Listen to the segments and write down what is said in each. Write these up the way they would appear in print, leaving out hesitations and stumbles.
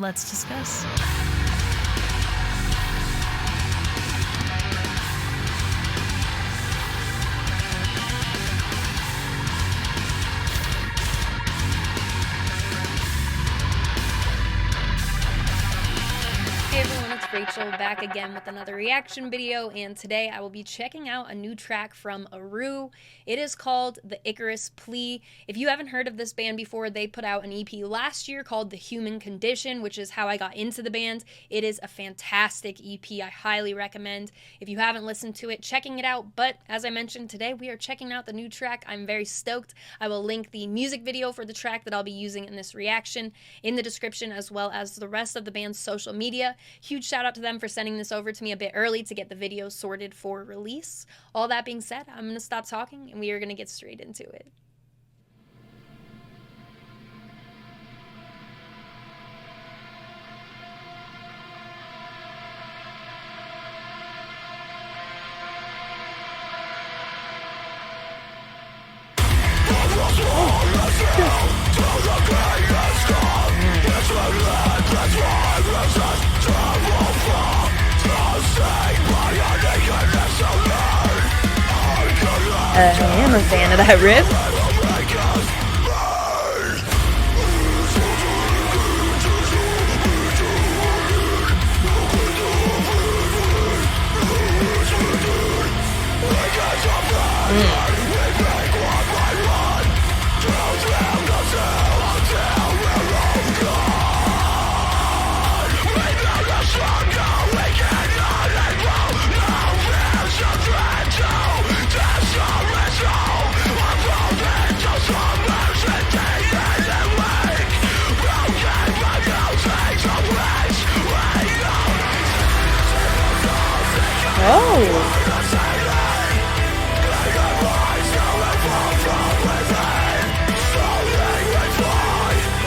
Let's discuss. Hey everyone, it's Rachel back again with another reaction video, and today I will be checking out a new track from Aaru. It is called The Icarus Plea. If you haven't heard of this band before, they put out an EP last year called The Human Condition, which is how I got into the band. It is a fantastic EP. I highly recommend, if you haven't listened to it, checking it out. But as I mentioned, today we are checking out the new track. I'm very stoked. I will link the music video for the track that I'll be using in this reaction in the description, as well as the rest of the band's social media. Huge shout out to them for sending this over to me a bit early to get the video sorted for release. All that being said, I'm going to stop talking and we are going to get straight into it. I am a fan of that riff.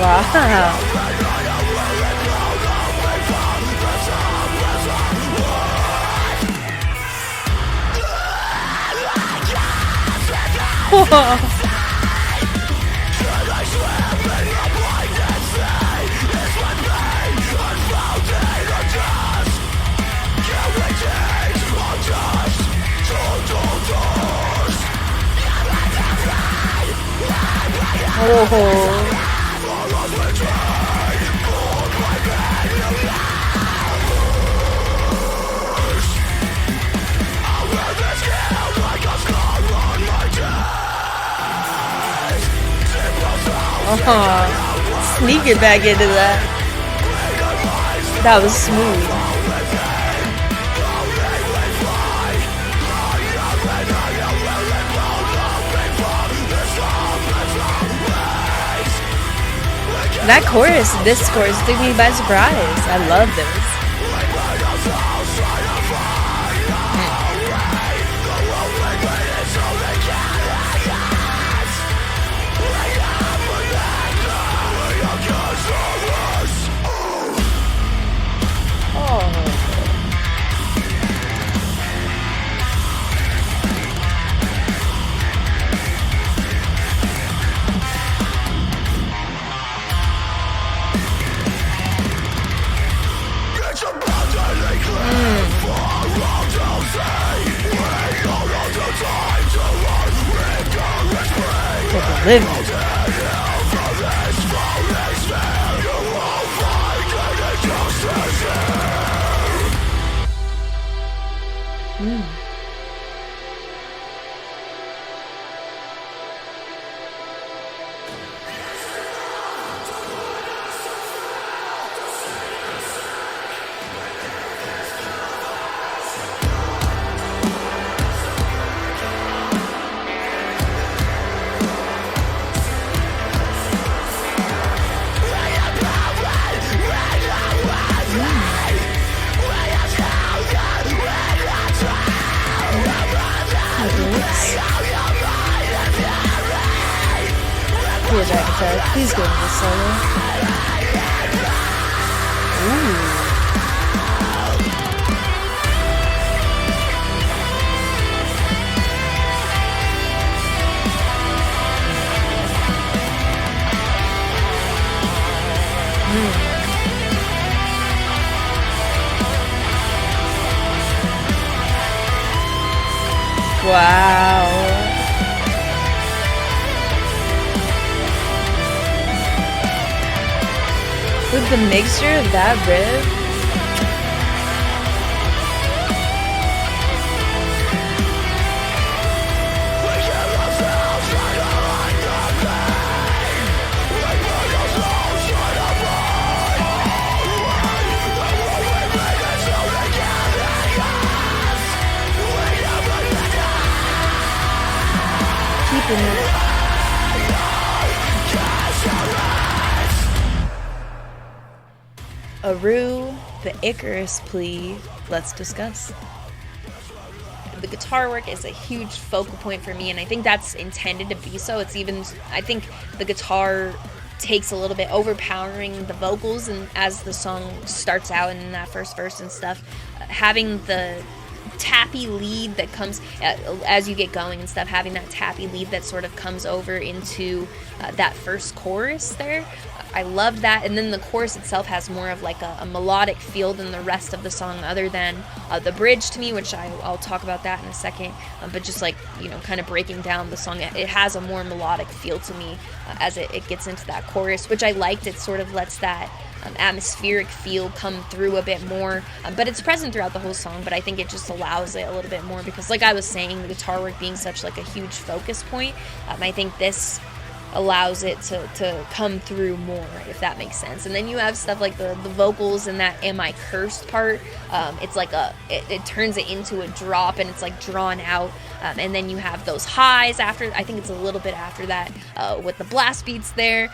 Wow. Oh. Sneak it back into that. That was smooth. That chorus, this chorus took me by surprise. I love this. Living. Here's our guitar. Please go into the solo. Ooh. Wow. With the mixture of that riff. Keeping it. Aaru, the Icarus Plea. Let's discuss. The guitar work is a huge focal point for me, and I think that's intended to be so. It's even, I think the guitar takes a little bit overpowering the vocals, and as the song starts out in that first verse and stuff, having the tappy lead that comes as you get going and stuff, having that tappy lead that sort of comes over into that first chorus there. I love that, and then the chorus itself has more of like a melodic feel than the rest of the song, other than the bridge to me, which I'll talk about that in a second, but just like, you know, kind of breaking down the song, it has a more melodic feel to me as it gets into that chorus, which I liked. It sort of lets that atmospheric feel come through a bit more, but it's present throughout the whole song, but I think it just allows it a little bit more because, like I was saying, the guitar work being such like a huge focus point, I think this allows it to come through more, if that makes sense. And then you have stuff like the vocals and that "Am I Cursed" part. It's like it turns it into a drop, and it's like drawn out. And then you have those highs after, I think it's a little bit after that, with the blast beats there.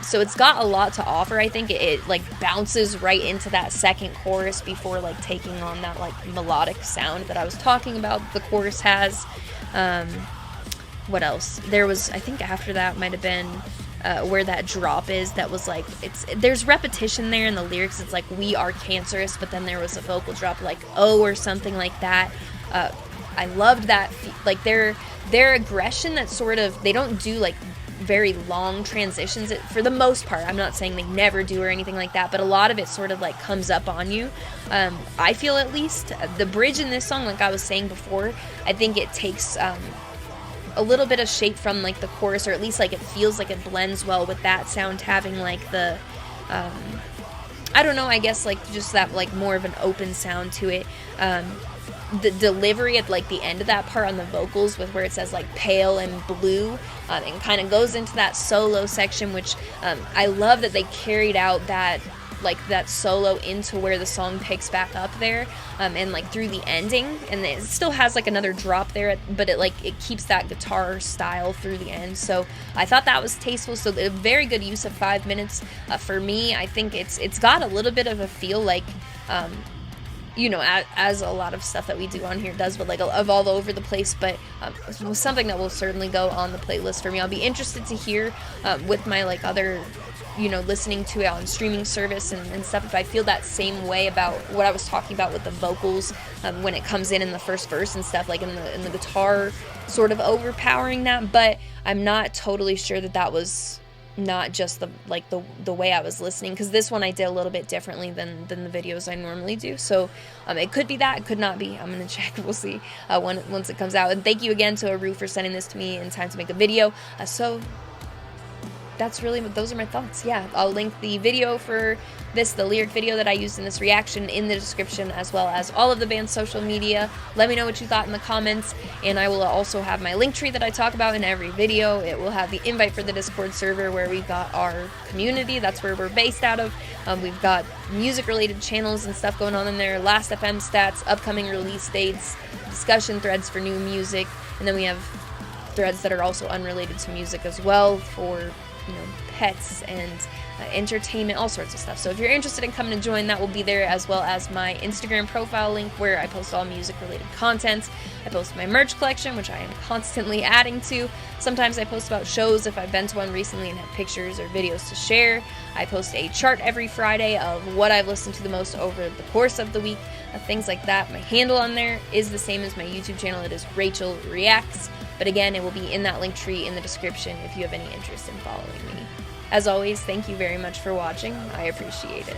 So it's got a lot to offer. I think it like bounces right into that second chorus before like taking on that like melodic sound that I was talking about the chorus has. What else? There was, I think after that might have been where that drop is, that was like, there's repetition there in the lyrics. It's like, "We are cancerous," but then there was a vocal drop like "oh" or something like that. I loved that, like their aggression, that sort of, they don't do like very long transitions for the most part. I'm not saying they never do or anything like that, but a lot of it sort of like comes up on you. I feel, at least the bridge in this song, like I was saying before, I think it takes a little bit of shape from like the chorus, or at least like it feels like it blends well with that sound having like the I don't know, I guess like just that like more of an open sound to it. The delivery at like the end of that part on the vocals, with where it says like "pale" and "blue," and kind of goes into that solo section, which I love that they carried out that solo into where the song picks back up there, and like through the ending, and it still has like another drop there, but it keeps that guitar style through the end. So I thought that was tasteful. So a very good use of 5 minutes. For me, I think it's got a little bit of a feel like you know, as a lot of stuff that we do on here does, but like of all over the place, but something that will certainly go on the playlist for me. I'll be interested to hear with my like other, you know, listening to it on streaming service and stuff, if I feel that same way about what I was talking about with the vocals when it comes in the first verse and stuff, like in the guitar sort of overpowering that. But I'm not totally sure that was not just the way I was listening, because this one I did a little bit differently than the videos I normally do. So it could be that, it could not be. I'm gonna check. We'll see once it comes out. And thank you again to Aaru for sending this to me in time to make a video. So those are my thoughts. Yeah, I'll link the video for this, the lyric video that I used in this reaction, in the description, as well as all of the band's social media. Let me know what you thought in the comments, and I will also have my link tree that I talk about in every video. It will have the invite for the Discord server, where we've got our community. That's where we're based out of. We've got music-related channels and stuff going on in there, Last FM stats, upcoming release dates, discussion threads for new music, and then we have threads that are also unrelated to music as well, for, you know, pets and entertainment, all sorts of stuff. So if you're interested in coming to join, that will be there, as well as my Instagram profile link, where I post all music related content. I post my merch collection, which I am constantly adding to. Sometimes I post about shows if I've been to one recently and have pictures or videos to share. I post a chart every Friday of what I've listened to the most over the course of the week, things like that. My handle on there is the same as my YouTube channel. It is Rachel Reacts. But again, it will be in that link tree in the description if you have any interest in following me. As always, thank you very much for watching. I appreciate it.